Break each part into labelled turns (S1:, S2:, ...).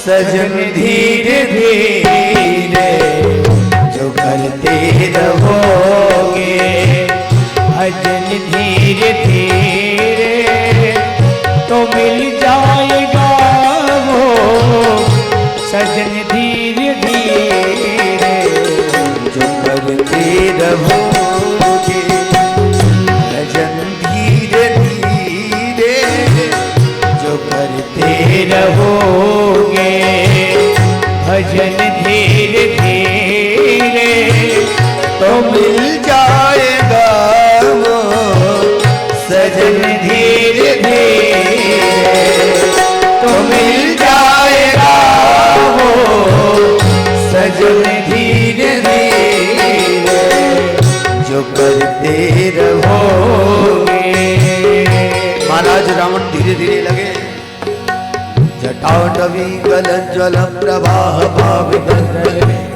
S1: सजन धीरे धीरे जो करते रहोगे
S2: भजन धीरे धीरे तो मिल जाएगा वो सजन धीरे धीरे
S1: जो करते रहोगे भजन धीरे धीरे जो करते
S2: रहोगे भजन धीरे धीरे
S1: तो मिल जाएगा वो सजन धीरे धीरे तो मिल जाएगा वो सजन धीरे धीरे जो करते रहोगे। महाराज रावण धीरे धीरे लगे जटाटवी गलज्ज्वलं प्रवाह भावितं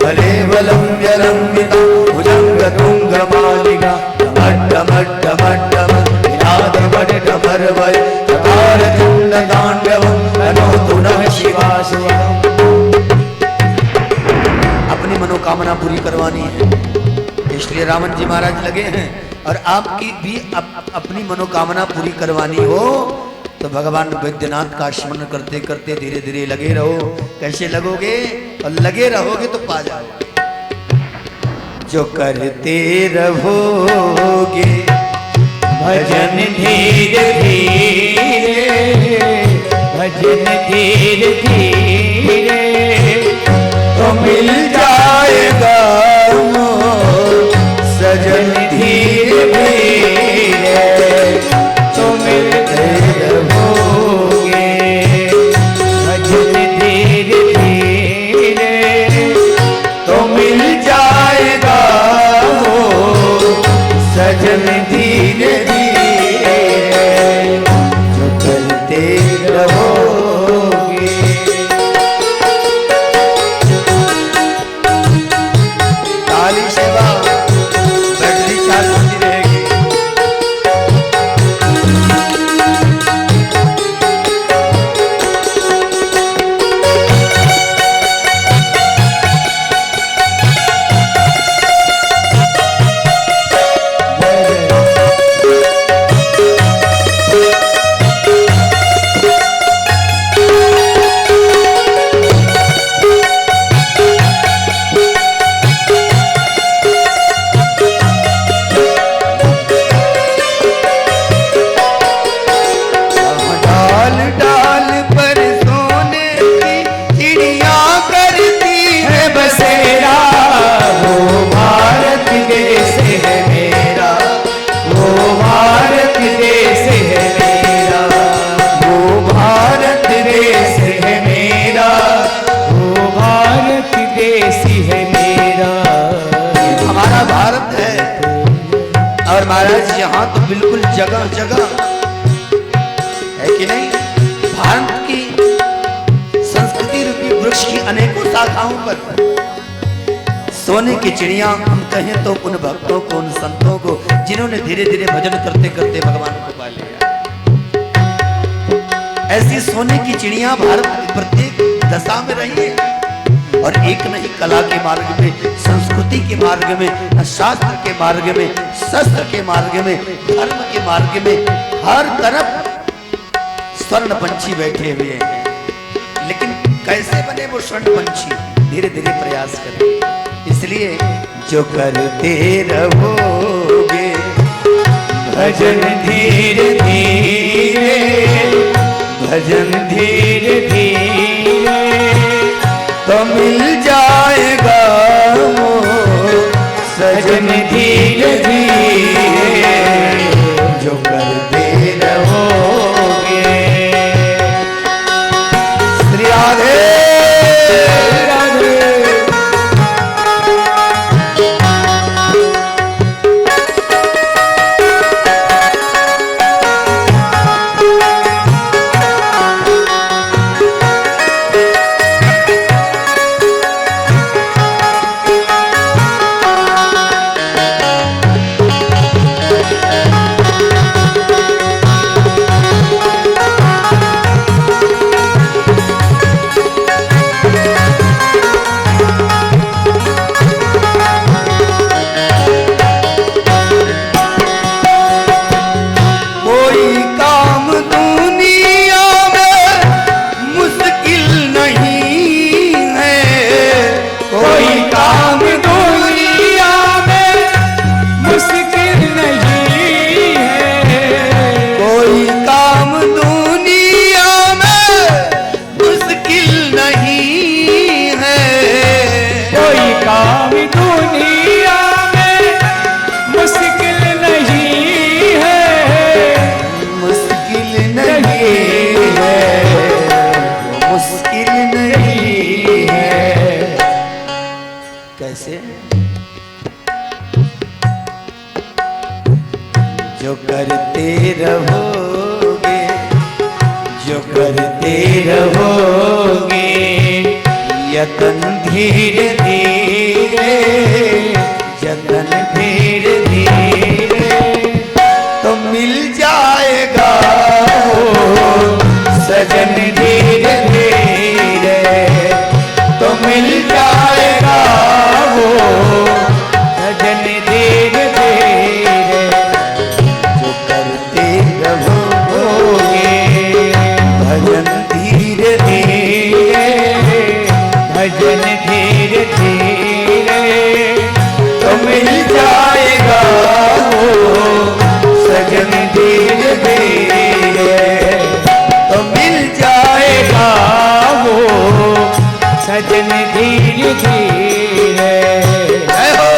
S1: कलेवलं व्यलम्बितं भुजङ्गतुङ्गमालिका डमड्डमड्डमड्डमड्डमड्डमर्वय चकारचण्डताण्डवं तनोतु नः शिवा शिवा। अपनी मनोकामना पूरी करवानी है, इसलिए रावण जी महाराज लगे हैं। और आपकी भी अपनी मनोकामना पूरी करवानी हो तो भगवान वैद्यनाथ का स्मरण करते करते धीरे धीरे लगे रहो। कैसे लगोगे? और लगे रहोगे तो पा जाओगे। जो करते रहोगे
S2: भजन धीरे धीरे भजन धीरे धीरे
S1: तो मिल जाएगा वो सजन धीरे धीरे तो मिलते रहोगे
S2: भजन धीरे धीरे
S1: तो मिल जाएगा वो सजन धीरे धीरे जो करते रहोगे। ताली सेवा बैटरी चार्ज होती रहेगी। डाल डाल पर सोने की चिड़िया करती है बसेरा
S2: वो भारत देश है मेरा वो भारत देश है मेरा
S1: वो भारत
S2: देश है मेरा वो भारत देश है मेरा।
S1: हमारा भारत है। और महाराज यहाँ तो बिल्कुल जगह जगह है कि नहीं, भारत की संस्कृति रूपी वृक्ष की अनेकों शाखाओं पर सोने की चिड़िया हम कहें तो उन भक्तों को, उन संतों को जिन्होंने धीरे धीरे भजन करते करते भगवान को पा लिया। ऐसी सोने की चिड़िया भारत की प्रत्येक दशा में रही है। और एक नहीं, कला के मार्ग में, संस्कृति के मार्ग में, शास्त्र के मार्ग में, शस्त्र के मार्ग में, धर्म के मार्ग में, हर तरफ स्वर्ण पंछी बैठे हुए हैं। लेकिन कैसे बने वो स्वर्ण पंछी? धीरे धीरे प्रयास करें। इसलिए जो करते रहोगे
S2: भजन धीरे धीरे
S1: भजन
S2: धीरे धीरे
S1: तो मिल जाएगा वो सजन धीरे धीरे जो करते रहोगे। श्री राधे
S2: राधे। करते रहोगे यतन धीरे धीरे, यतन धीरे धीरे
S1: तो मिल जाएगा
S2: सजन धीरे धीरे, तो मिल जाएगा वो सजन धीरे धीरे,
S1: जो करते रहोगे
S2: भजन धीरे धीरे, भजन धीरे धीरे, तो मिल जाएगा वो सजन धीरे धीरे, तो मिल जाएगा वो सजन धीरे धीरे।
S1: जय हो।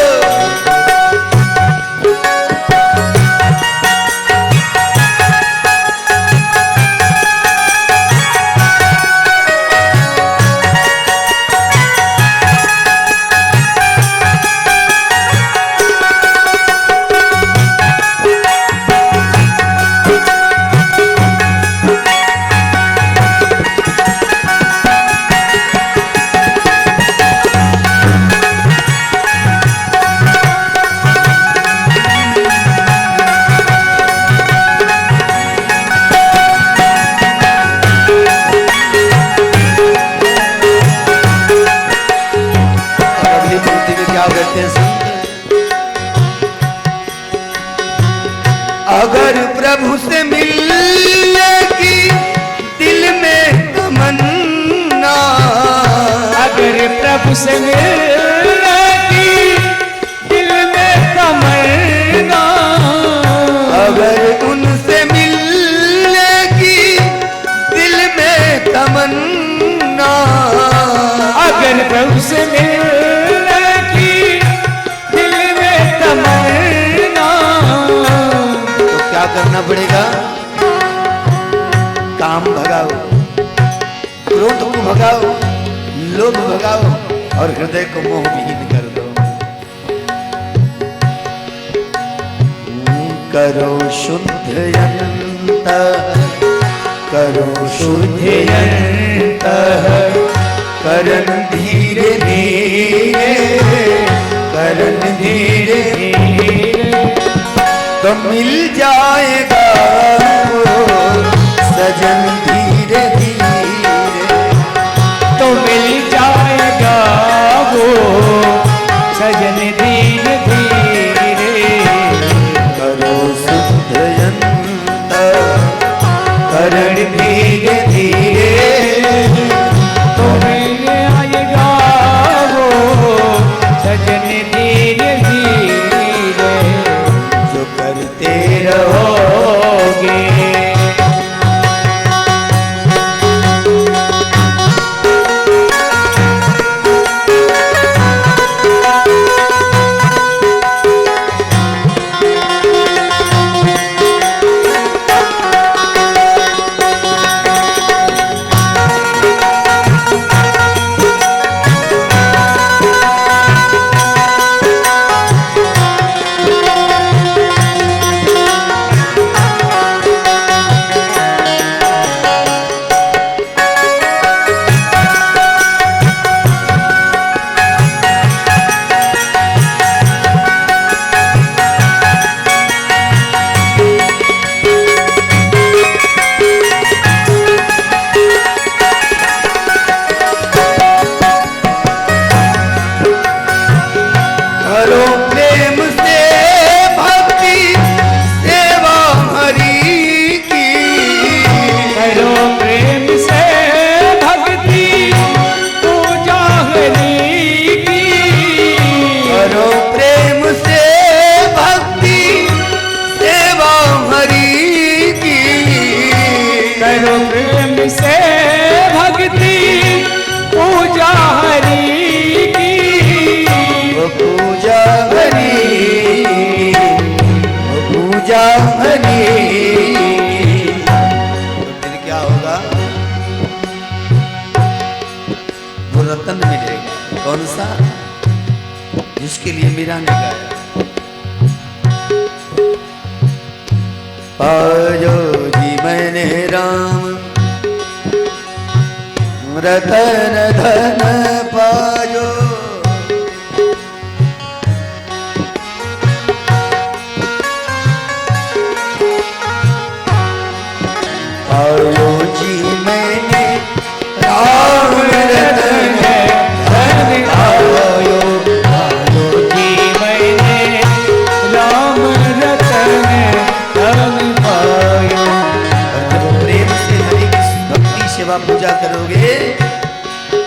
S1: अगली पंक्ति में क्या कहते हैं संत? अगर प्रभु से मिलने की दिल में तमन्ना,
S2: अगर प्रभु से मिलने की दिल में तमन्ना,
S1: अगर उनसे मिलने की दिल में तमन्ना,
S2: अगर प्रभु से मिलने की दिल में तमन्ना,
S1: तो क्या करना पड़ेगा? काम भगाओ, क्रोध को भगाओ, लोभ भगाओ और हृदय को मोहविहीन कर दो। करो शुद्ध अंतः, करो शुद्ध अंतः, करन धीरे धीरे, करन धीरे धीरे, तो मिल जाएगा वो सजन धीरे धीरे,
S2: तो मिल जाएगा वो सजन धीरे धीरे,
S1: करो शुद्ध अंतः, करन धीरे धीरे,
S2: तो मिल आएगा वो सजन धीरे धीरे,
S1: जो करते
S2: रहोगे।
S1: करो प्रेम से भक्ति सेवा हरि की,
S2: करो प्रेम से भक्ति पूजा हरि की,
S1: करो प्रेम से भक्ति सेवा हरि की,
S2: करो प्रेम से भक्ति पूजा हरि की,
S1: वो पूजा हरि, वो पूजा हरि। फिर क्या होगा? वो रतन मिलेगा। कौन सा? जिसके लिए मीरा ने गाया, पायो जी मैंने राम रतन धन पायो पायो जी मैंने राम रतन
S2: धन पायो, पायो जी मैंने राम रतन धन पायो।
S1: जब प्रेम से हरि की भक्ति सेवा पूजा करोगे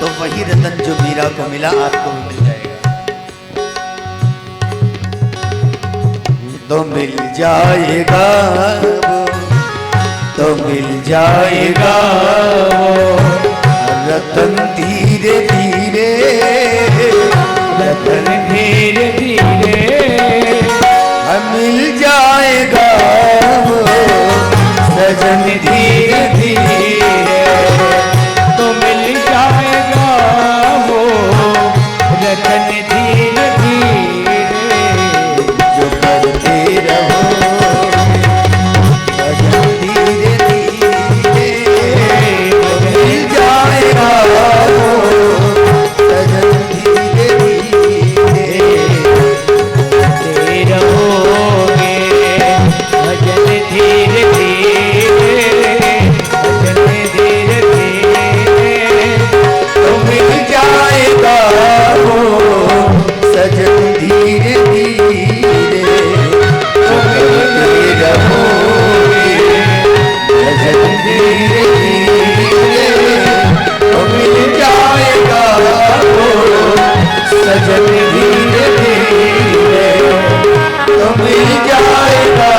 S1: तो वही रतन जो मीरा को मिला आपको भी मिल जाएगा। तो मिल जाएगा वो, तो मिल जाएगा वो रतन धीरे धीरे,
S2: रतन धीरे धीरे
S1: मिल जाएगा वो सजन धीरे धीरे।
S2: तो मिल जाएगा वो रतन धीरे धीरे।
S1: जो करते रहो सजन धीरे धीरे, मिल जाएगा वो सजन धीरे धीरे।
S2: ते रहोगे भजन धीरे धीरे, भजन धीरे धीरे।
S1: तो मिल जाएगा वो सजन धीरे धीरे। तो मिलते रहोगे सजन धीरे धीरे, तो मिल जाएगा वो सजन धीरे धीरे। तो मिल जाएगा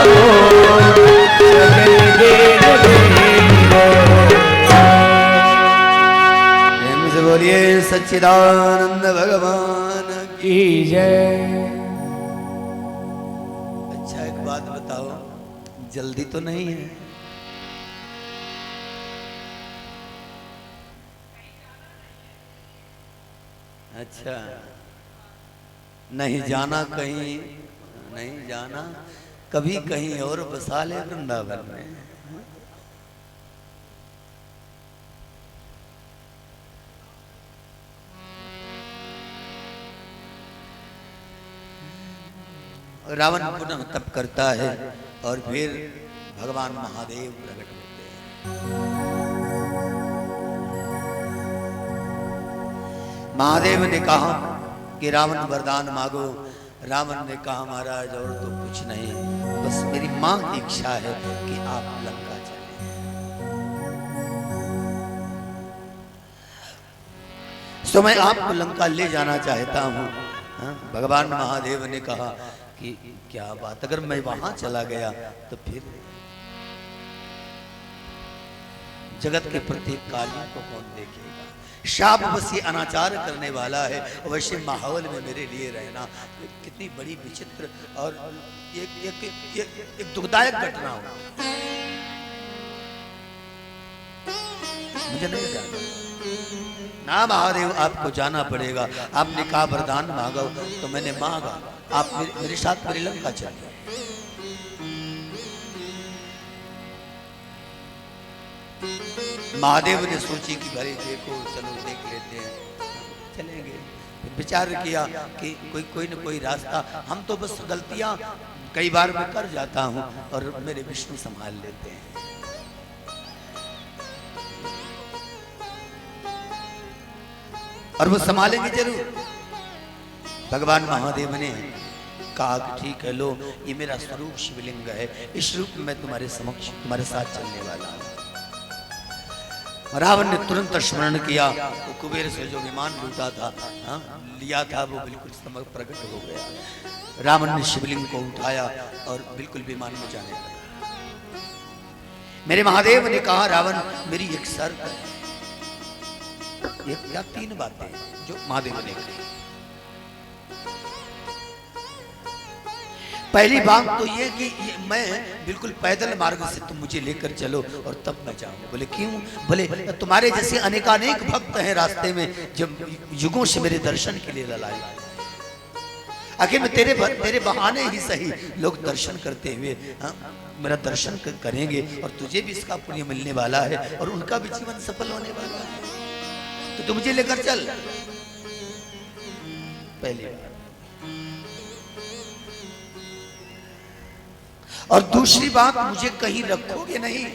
S1: वो सजन धीरे धीरे। प्रेम से बोलिए सच्चिदानंद भगवान की।
S2: की जय।
S1: अच्छा एक बात बताओ, जल्दी तो नहीं है? अच्छा, नहीं जाना कहीं, नहीं जाना कभी कहीं और बसा ले वृंदावन में। रावण पुनः तप करता है और फिर भगवान महादेव प्रकट होते हैं। महादेव ने कहा कि रावण वरदान मांगो। रावण ने कहा महाराज और तो कुछ नहीं, बस मेरी मां की इच्छा है कि आप लंका चलें। तो मैं आपको लंका ले जाना चाहता हूं। हाँ? भगवान महादेव ने कहा कि क्या बात, अगर मैं वहां चला गया तो फिर जगत के प्रत्येक कार्यों को कौन देखेगा? शाप बस ये अनाचार करने वाला है, वैसे माहौल में मेरे लिए रहना कितनी बड़ी विचित्र और एक दुखदायक घटना हो। मुझे नहीं जाना ना महादेव, आपको जाना पड़ेगा। आपने कहा वरदान मांगो, तो मैंने मांगा। आप मेरे साथ मेरी लंका चलिए। महादेव ने सोची कि भाई देखो चलो देख लेते हैं, चलेंगे। फिर विचार किया कि कोई न कोई रास्ता, हम तो बस गलतियां कई बार मैं कर जाता हूं और मेरे विष्णु संभाल लेते हैं। और वो संभालेंगे जरूर। भगवान महादेव ने कहा कि ठीक है, लो ये मेरा स्वरूप शिवलिंग है, इस रूप में मैं तुम्हारे समक्ष तुम्हारे साथ चलने वाला हूं। रावण ने तुरंत स्मरण किया, वो कुबेर से जो विमान लूटा था, लिया था, वो बिल्कुल समझ प्रकट हो गया। रावण ने शिवलिंग को उठाया और बिल्कुल विमान में जाने लगा। मेरे महादेव ने कहा रावण मेरी एक शर्त है, एक या तीन बातें जो महादेव ने कही। पहली बात तो ये कि मैं बिल्कुल पैदल मार्ग से तुम मुझे लेकर चलो और तब मैं जाऊं। बोले क्यों? बोले तुम्हारे जैसे अनेकानेक भक्त हैं रास्ते में, जब युगों से मेरे दर्शन के लिए ललाए, आखिर में तेरे बहाने ही सही लोग दर्शन करते हुए हाँ, मेरा दर्शन करेंगे और तुझे भी इसका पुण्य मिलने वाला है और उनका भी जीवन सफल होने वाला है। तो तू मुझे लेकर चल। पहली बात। और दूसरी बात, मुझे कहीं रखोगे नहीं,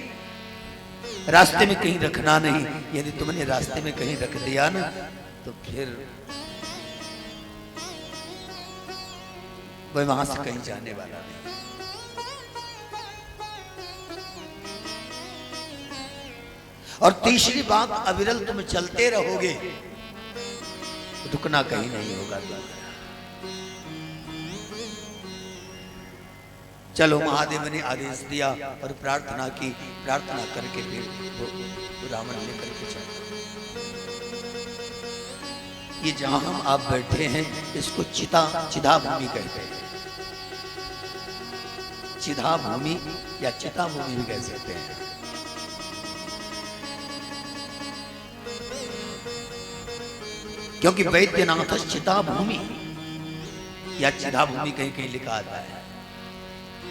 S1: रास्ते में कहीं रखना नहीं। यदि तुमने रास्ते में कहीं रख दिया ना तो फिर वह वहां से कहीं जाने वाला नहीं। और तीसरी बात, अविरल तुम चलते रहोगे, रुकना कहीं नहीं होगा। चलो, महादेव ने आदेश दिया और प्रार्थना की। प्रार्थना करके फिर रावण लेकर के चला। ये जहां हम आप बैठे हैं इसको चिदा भूमि कहते हैं। चिदा भूमि या चिता भूमि भी कह सकते हैं। क्योंकि वैद्यनाथ चिता भूमि या चिदा भूमि कहीं कहीं लिखा आता है,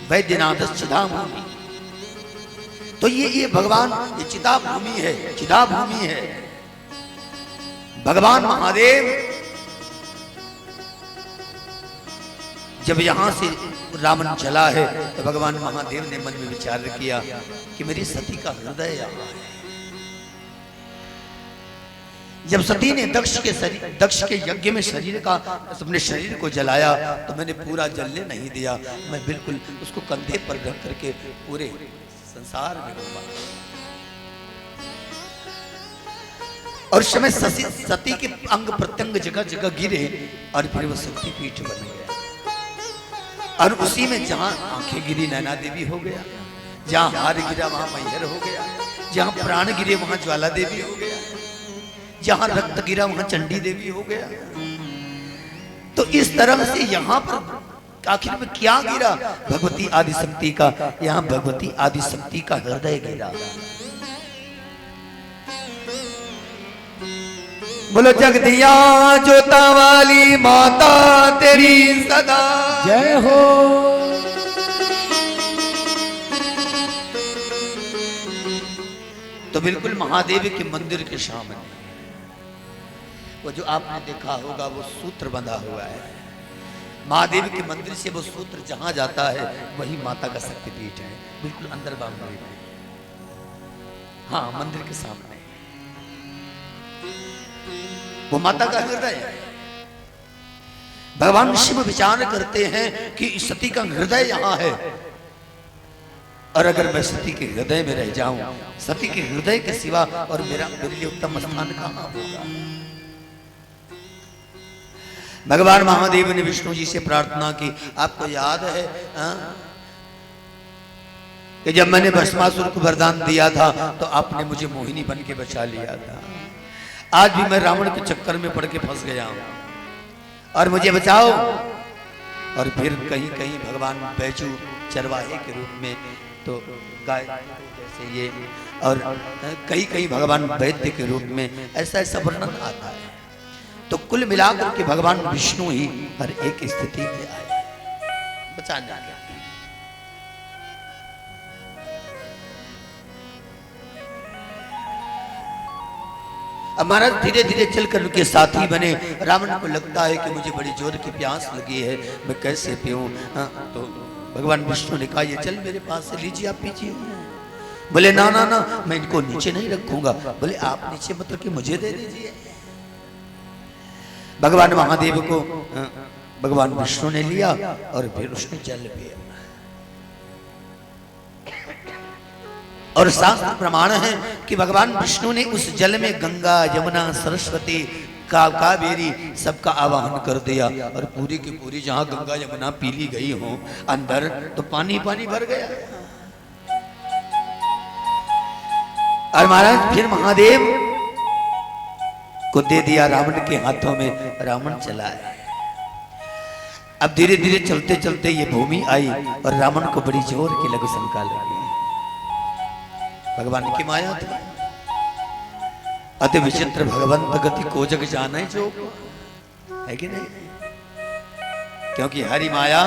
S1: वैद्यनाथ चिदा भूमि। तो ये भगवान, ये चिता भूमि है, चिदा भूमि है। भगवान महादेव जब यहां से रावण चला है तो भगवान महादेव ने मन में विचार किया कि मेरी सती का हृदय यहां है। जब सती ने दक्ष के यज्ञ में शरीर का अपने शरीर को जलाया तो मैंने पूरा जलने नहीं दिया, मैं बिल्कुल उसको कंधे पर रख करके पूरे संसार में घूमा। और समय सती के अंग प्रत्यंग जगह जगह गिरे और फिर वो शक्ति पीठ बन गया। और उसी में जहां आंखें गिरी नैना देवी हो गया, जहां हार गिरा वहां मैहर हो गया, जहां प्राण गिरे वहां ज्वाला देवी हो गया, जहां रक्त गिरा वहां चंडी देवी हो गया। तो इस तरह से यहां पर आखिर में क्या गिरा? भगवती आदिशक्ति का, यहां भगवती आदिशक्ति का हृदय गिरा। बोलो जगदिया जोता वाली माता तेरी सदा
S2: जय हो।
S1: तो बिल्कुल महादेव के मंदिर के सामने वो जो आपने देखा होगा वो सूत्र बंधा हुआ है। महादेव के मंदिर से वो सूत्र जहां जाता है वही माता का शक्तिपीठ है, बिल्कुल अंदर बाउंड्री में। हाँ, मंदिर के सामने वो माता का हृदय है। भगवान शिव विचार करते हैं कि सती का हृदय यहां है, और अगर मैं सती के हृदय में रह जाऊं, सती के हृदय के सिवा और मेरे लिए उत्तम स्थान कहां होगा? भगवान महादेव ने विष्णु जी से प्रार्थना की। आपको याद है कि जब मैंने भस्मासुर को वरदान दिया था तो आपने मुझे मोहिनी बन के बचा लिया था। आज भी मैं रावण के चक्कर में पड़ के फंस गया हूं और मुझे बचाओ। और फिर कहीं कहीं भगवान बैजू चरवाहे के रूप में, तो गाय जैसे ये, और कहीं कहीं भगवान वैद्य के रूप में, ऐसा ऐसा वर्णन आता है। तो कुल मिलाकर के भगवान विष्णु ही हर एक स्थिति में आए बचाने के लिए। अब महाराज धीरे धीरे चलकर उनके साथी बने। रावण को लगता है कि मुझे बड़ी जोर की प्यास लगी है, मैं कैसे पीऊं? तो भगवान विष्णु ने कहा, ये चल मेरे पास से लीजिए, आप पीजिए। बोले ना ना ना, मैं इनको नीचे नहीं रखूंगा। बोले आप नीचे मतलब कि मुझे दे दीजिए। भगवान महादेव को भगवान विष्णु ने लिया और फिर उसने जल पिया। और शास्त्र प्रमाण है कि भगवान विष्णु ने उस जल में गंगा, यमुना, सरस्वती, कावेरी सबका आवाहन कर दिया। और पूरी की पूरी जहां गंगा यमुना पीली गई हो अंदर, तो पानी पानी भर गया। और महाराज फिर महादेव को दे दिया रावण के हाथों में। रावण चला है। अब धीरे धीरे चलते चलते ये भूमि आई और रावण को बड़ी जोर की लघु शंका लगी। भगवान की माया थी। अति विचित्र भगवंत गति को जग जाने जो, है कि नहीं? क्योंकि हरि माया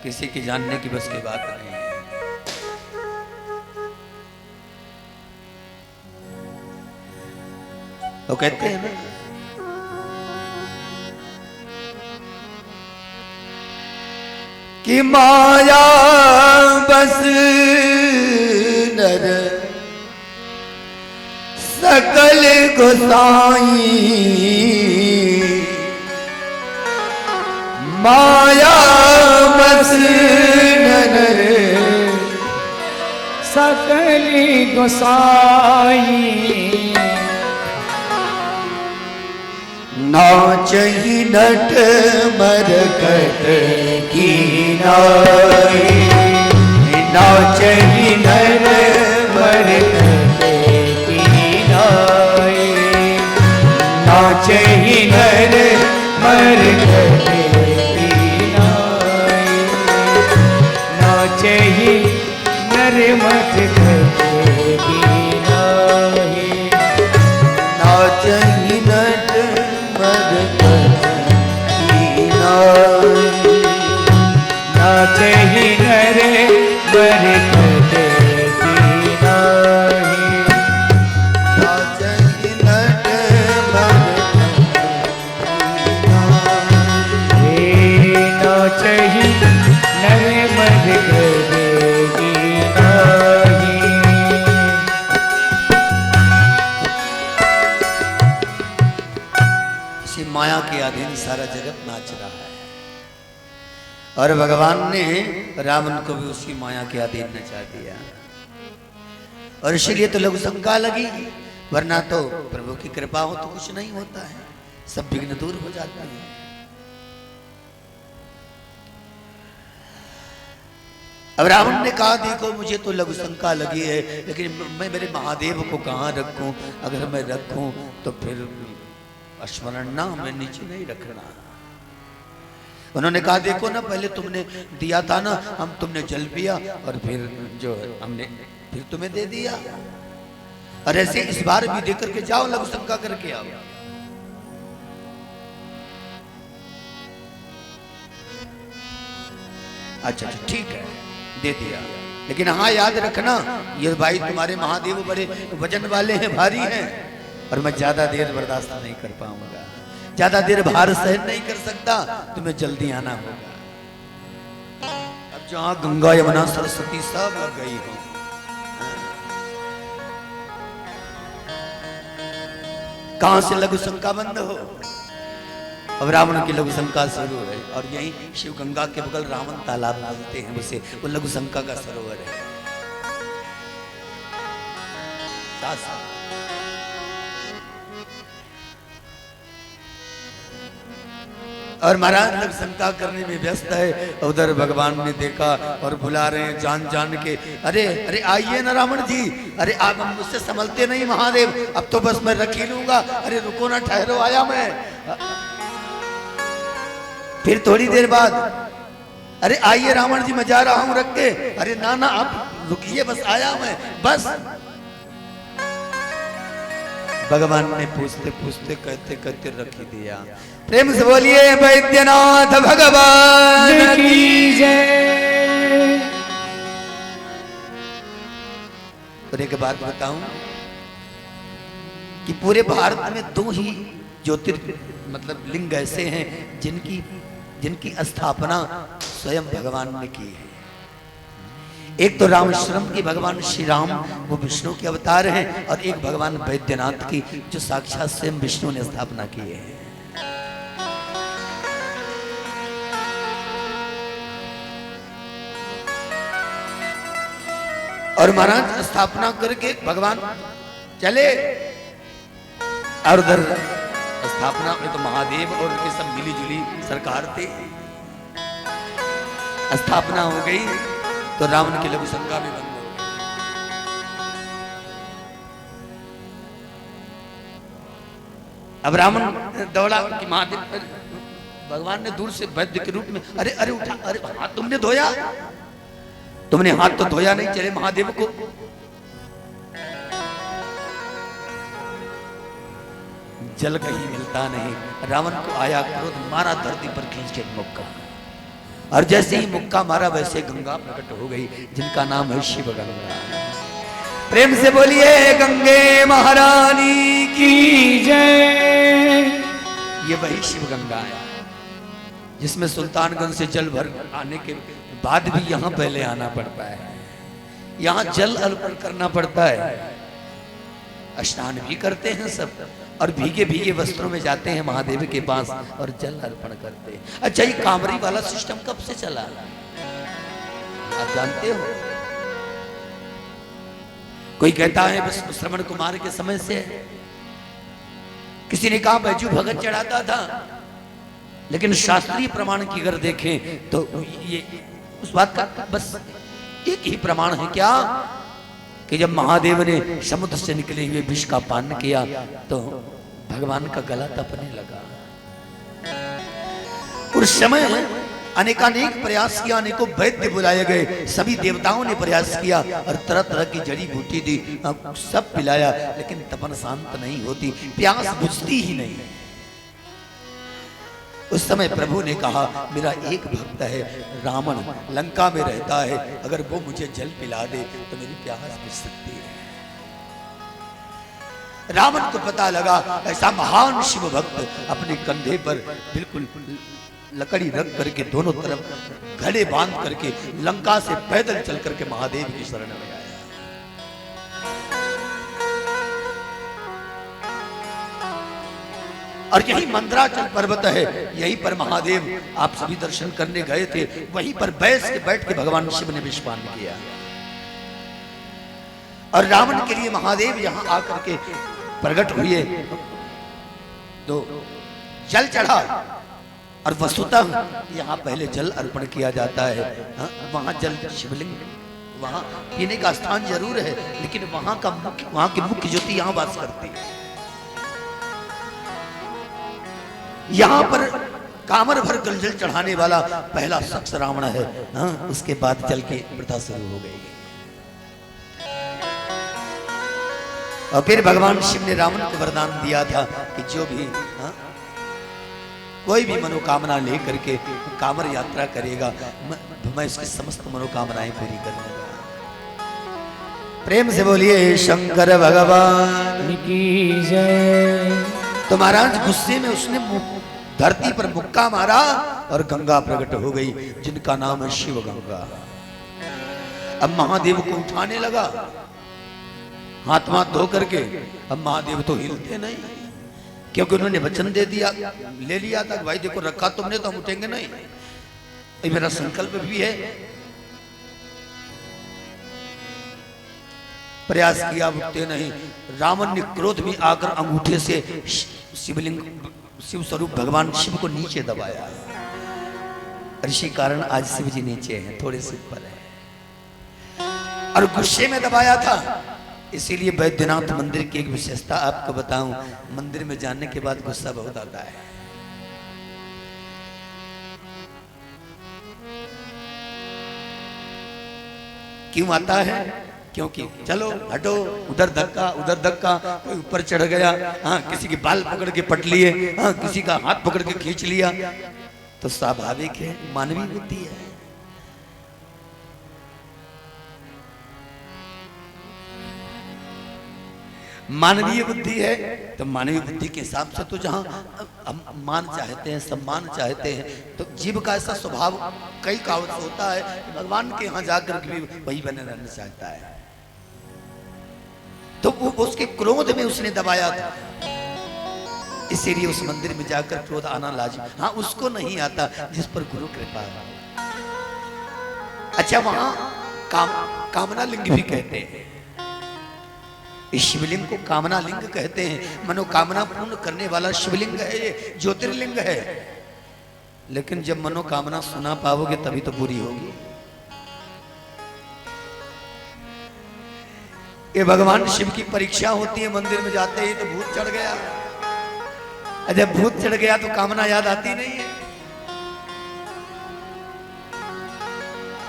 S1: किसी की जानने की बस की बात नहीं है। तो कहते हैं ना, कि माया बस नर सकल गोसाई, माया बस नर
S2: सकल गोसाई,
S1: नाचहि नट मरकट की नाई, नाचहि नट मरकट की नाई,
S2: नाचहि नर मरकट की नाई, नाचहि नर मरकट की नाई,
S1: नाचहि नट
S2: नाचहि नर मरकट की नाई,
S1: नाचहि नट
S2: नाचहि नर मरकट की नाई।
S1: इसी माया के अधीन सारा जगत नाच रहा है, और भगवान ने रावण को भी उसकी माया के अधीन नचा दिया। और इसीलिए तो लघु शंका लगी, वरना तो प्रभु की कृपा हो तो कुछ नहीं होता है, सब विघ्न दूर हो जाते हैं। अब रावण ने कहा, देखो मुझे तो लघु शंका लगी है, लेकिन मैं मेरे महादेव को कहाँ रखूं? अगर मैं रखूं तो फिर स्मरण ना, मैं नीचे नहीं रखना। उन्होंने कहा, देखो ना, पहले तुमने दिया था ना, हम तुमने जल पिया और फिर जो हमने फिर तुम्हें दे दिया, और ऐसे इस बार भी दे करके जाओ, लघु शंका करके आओ। अच्छा ठीक है, दे दिया, लेकिन हाँ याद रखना, ये भाई तुम्हारे महादेव बड़े वजन वाले हैं, भारी हैं, और मैं ज्यादा देर बर्दाश्त नहीं कर पाऊंगा, ज्यादा देर भार सहन नहीं कर सकता, तुम्हें जल्दी आना होगा। अब जहां गंगा यमुना सरस्वती सब लग गई हो, कहां से लघु शंका बंद हो? अब रावण की लघु शंका शुरू है, और यही शिव गंगा के बगल रावण तालाब बोलते हैं उसे, वो लघु शंका का सरोवर है। और महाराज लघु शंका करने में व्यस्त है, उधर भगवान ने देखा और बुला रहे हैं जान जान के, अरे अरे आइए ना रावण जी, अरे आप मुझसे संभलते नहीं महादेव, अब तो बस मैं रख ही लूंगा, अरे रुको ना, ठहरो, आया मैं। फिर थोड़ी देर बाद, अरे आइए रावण जी, मैं जा रहा हूं, रख के, अरे ना ना आप रुकिए, बस आया मैं, बस। भगवान ने पूछते पूछते कहते कहते रख ही दिया। प्रेम से बोलिए वैद्यनाथ भगवान की
S2: जय।
S1: और एक बात बताऊं कि पूरे भारत में दो ही मतलब लिंग ऐसे हैं जिनकी स्थापना स्वयं भगवान ने की है। एक तो रामेश्वरम की भगवान श्री राम, वो विष्णु के अवतार हैं, और एक भगवान वैद्यनाथ की, जो साक्षात स्वयं विष्णु ने स्थापना की है। और महाराज स्थापना करके भगवान चले, और उधर स्थापना में तो महादेव और उनके सब मिली जुली सरकार थे। स्थापना हो गई तो रावण की लघु शंका भी बंद हो गई। अब रावण दौड़ा कि महादेव, भगवान ने दूर से वैद्य के रूप में, अरे अरे उठा, अरे हाथ तुमने धोया? तुमने हाथ तो धोया नहीं, चले महादेव को। जल कहीं मिलता नहीं। रावण को आया क्रोध, मारा धरती पर खींच के मुक्का, और जैसे ही मुक्का मारा वैसे गंगा प्रकट हो गई, जिनका नाम है शिव गंगा। प्रेम से बोलिए गंगे महारानी
S2: की जय।
S1: ये वही शिव गंगा है जिसमें सुल्तानगंज से जल भर आने के बाद भी यहाँ पहले आना पड़ता है, यहाँ जल अर्पण करना पड़ता है। स्नान भी करते हैं सब, और भीगे भीगे वस्त्रों में जाते हैं महादेव के पास और जल अर्पण करते हैं। अच्छा, ये कांवरी वाला सिस्टम कब से चला आप जानते हो? कोई कहता है बस श्रवण कुमार के समय से, किसी ने कहा बैजू भगत चढ़ाता था, लेकिन शास्त्रीय प्रमाण की अगर देखें तो ये उस बात का बस एक ही प्रमाण है क्या, कि जब महादेव ने समुद्र से निकले हुए विष का पान किया तो भगवान का गला तपने लगा। उस समय अनेकानेक प्रयास किया, अनेकों वैद्य बुलाए गए, सभी देवताओं ने प्रयास किया और तरह तरह की जड़ी बूटी दी, सब पिलाया, लेकिन तपन शांत नहीं होती, प्यास बुझती ही नहीं। उस समय प्रभु ने कहा मेरा एक भक्त है रावण, लंका में रहता है, अगर वो मुझे जल पिला दे तो मेरी प्यास बुझ सकती है। रावण को पता लगा ऐसा महान शिव भक्त अपने कंधे पर बिल्कुल लकड़ी रख करके दोनों तरफ घड़े बांध करके लंका से पैदल चल करके महादेव की शरण में आया। और यही मंदराचल पर्वत है, यहीं पर महादेव आप सभी दर्शन करने गए थे, वहीं पर बैठ के भगवान शिव ने विषपान किया। और रावण के लिए महादेव यहां आकर के प्रकट हुए तो जल चढ़ा, और वस्तुतः यहाँ पहले जल अर्पण किया जाता है। वहां जल शिवलिंग, वहां पीने का स्थान जरूर है, लेकिन वहां की मुख्य ज्योति यहाँ वास करती है। यहाँ पर कामर भर जल चढ़ाने वाला पहला शख्स रावण है। उसके बाद जल की प्रथा शुरू हो गई, और फिर भगवान शिव ने रावण को वरदान दिया था कि जो भी कोई भी मनोकामना लेकर के कामर यात्रा करेगा, मैं उसकी समस्त मनोकामनाएं पूरी करूंगा। प्रेम से बोलिए शंकर भगवान
S2: की जय।
S1: तो महाराज गुस्से में उसने धरती पर मुक्का मारा और गंगा प्रकट हो गई, जिनका नाम है शिव गंगा। अब महादेव को उठाने लगा हाथ धो करके। अब महादेव तो हिलते नहीं, क्योंकि उन्होंने वचन दे दिया, ले लिया था, भाई देखो रखा तुमने तो हम उठेंगे नहीं, ये मेरा संकल्प भी है। प्रयास किया, उठते नहीं। रावण ने क्रोध में आकर अंगूठे से शिवलिंग, शिव स्वरूप भगवान शिव को नीचे दबाया। इसी कारण आज शिव जी नीचे हैं, थोड़े से ऊपर है, और गुस्से में दबाया था। इसीलिए बैद्यनाथ मंदिर की एक विशेषता आपको बताऊं, मंदिर में जाने के बाद गुस्सा बहुत आता है। क्यों आता है? क्योंकि चलो हटो, उधर धक्का, कोई ऊपर चढ़ गया, किसी के बाल पकड़ के पट लिए, किसी का हाथ पकड़ के खींच लिया, तो स्वाभाविक है, मानवीय बुद्धि है। मानवीय बुद्धि है, तो मानवीय बुद्धि के हिसाब से तो जहां हम मान चाहते हैं, सम्मान चाहते हैं, तो जीव का ऐसा स्वभाव कई कावत होता है कि भगवान के यहाँ जाकर भी वही बने रहना चाहता है। तो वो उसके क्रोध में उसने दबाया था, इसीलिए उस मंदिर में जाकर क्रोध आना लाजिम। हाँ, उसको नहीं आता जिस पर गुरु कृपा है। अच्छा, वहां कामना लिंग भी कहते हैं, इस शिवलिंग को कामना लिंग कहते हैं। मनोकामना पूर्ण करने वाला शिवलिंग है, ये ज्योतिर्लिंग है। लेकिन जब मनोकामना सुना पाओगे तभी तो पूरी होगी। ये भगवान शिव की परीक्षा होती है। मंदिर में जाते ही तो भूत चढ़ गया, जब भूत चढ़ गया तो कामना याद आती नहीं है,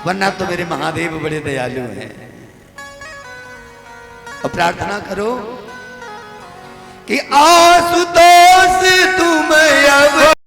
S1: वरना तो मेरे महादेव बड़े दयालु हैं। और प्रार्थना करो कि आसुतोष बस तुम अब